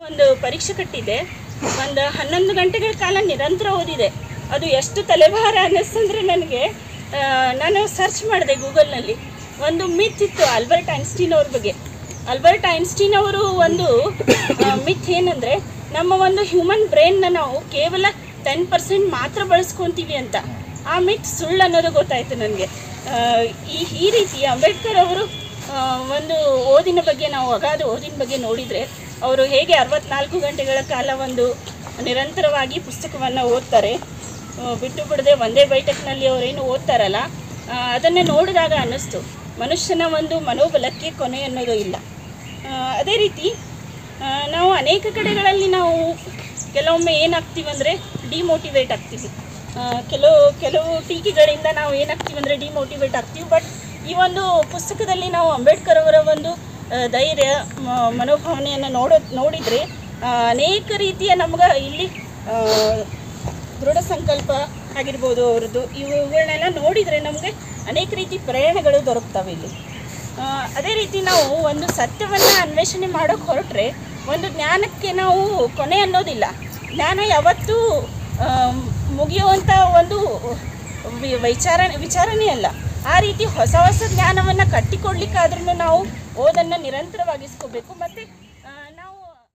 ಒಂದು ಪರೀಕ್ಷೆ ಕಟ್ಟಿದೆ. ಒಂದು 11 ಗಂಟೆಗಳ ಕಾಲ ನಿರಂತರ ಓದಿದೆ. ಅದು ಎಷ್ಟು ತಲೆಭಾರ ಅನ್ನಿಸ್ತಂದ್ರೆ ನನಗೆ, ನಾನು ಸರ್ಚ್ ಮಾಡಿದೆ ಗೂಗಲ್ನಲ್ಲಿ. ಒಂದು ಮಿತ್ ಇತ್ತು ಆಲ್ಬರ್ಟ್ ಐನ್ಸ್ಟೀನ್ ಅವ್ರ ಬಗ್ಗೆ. ಆಲ್ಬರ್ಟ್ ಐನ್ಸ್ಟೀನ್ ಅವರು ಒಂದು ಮಿತ್ ಏನಂದರೆ, ನಮ್ಮ ಒಂದು ಹ್ಯೂಮನ್ ಬ್ರೈನ್ನ ನಾವು ಕೇವಲ 10% ಮಾತ್ರ ಬಳಸ್ಕೊತೀವಿ ಅಂತ. ಆ ಮಿತ್ ಸುಳ್ಳು ಅನ್ನೋದು ಗೊತ್ತಾಯಿತು ನನಗೆ. ಈ ರೀತಿ ಅಂಬೇಡ್ಕರ್ ಅವರು ಒಂದು ಓದಿನ ಬಗ್ಗೆ, ನಾವು ಅಗಾಧ ಓದಿನ ಬಗ್ಗೆ ನೋಡಿದರೆ, ಅವರು ಹೇಗೆ 64 ಗಂಟೆಗಳ ಕಾಲ ಒಂದು ನಿರಂತರವಾಗಿ ಪುಸ್ತಕವನ್ನು ಓದ್ತಾರೆ, ಬಿಟ್ಟು ಬಿಡದೆ ಒಂದೇ ಬೈಟಕ್ನಲ್ಲಿ ಅವರೇನು ಓದ್ತಾರಲ್ಲ, ಅದನ್ನು ನೋಡಿದಾಗ ಅನ್ನಿಸ್ತು ಮನುಷ್ಯನ ಒಂದು ಮನೋಬಲಕ್ಕೆ ಕೊನೆ ಅನ್ನೋದು ಇಲ್ಲ. ಅದೇ ರೀತಿ ನಾವು ಅನೇಕ ಕಡೆಗಳಲ್ಲಿ ನಾವು ಕೆಲವೊಮ್ಮೆ ಏನಾಗ್ತೀವಿ ಅಂದರೆ ಡಿಮೋಟಿವೇಟ್ ಆಗ್ತೀವಿ. ಕೆಲವು ಟೀಕೆಗಳಿಂದ ನಾವು ಏನಾಗ್ತೀವಿ ಅಂದರೆ ಡಿಮೋಟಿವೇಟ್ ಆಗ್ತೀವಿ. ಬಟ್ ಈ ಒಂದು ಪುಸ್ತಕದಲ್ಲಿ ನಾವು ಅಂಬೇಡ್ಕರ್ ಅವರ ಒಂದು ಧೈರ್ಯ, ಮನೋಭಾವನೆಯನ್ನು ನೋಡಿದರೆ ಅನೇಕ ರೀತಿಯ ನಮ್ಗೆ ಇಲ್ಲಿ ದೃಢ ಸಂಕಲ್ಪ ಆಗಿರ್ಬೋದು ಅವರದ್ದು, ಇವುಗಳನ್ನೆಲ್ಲ ನೋಡಿದರೆ ನಮಗೆ ಅನೇಕ ರೀತಿ ಪ್ರೇರಣೆಗಳು ದೊರಕ್ತವೆ ಇಲ್ಲಿ. ಅದೇ ರೀತಿ ನಾವು ಒಂದು ಸತ್ಯವನ್ನು ಅನ್ವೇಷಣೆ ಮಾಡೋಕ್ಕೆ ಹೊರಟ್ರೆ ಒಂದು ಜ್ಞಾನಕ್ಕೆ ನಾವು ಕೊನೆ ಅನ್ನೋದಿಲ್ಲ. ಜ್ಞಾನ ಯಾವತ್ತೂ ಮುಗಿಯುವಂಥ ಒಂದು ವಿಚಾರಣೆ ಅಲ್ಲ. ಆ ರೀತಿ ಹೊಸ ಜ್ಞಾನವನ್ನು ಕಟ್ಟಿಕೊಡ್ಲಿಕ್ಕಾದ್ರೂ ನಾವು ಓದನ್ನು ನಿರಂತರವಾಗಿಸ್ಕೋಬೇಕು. ಮತ್ತು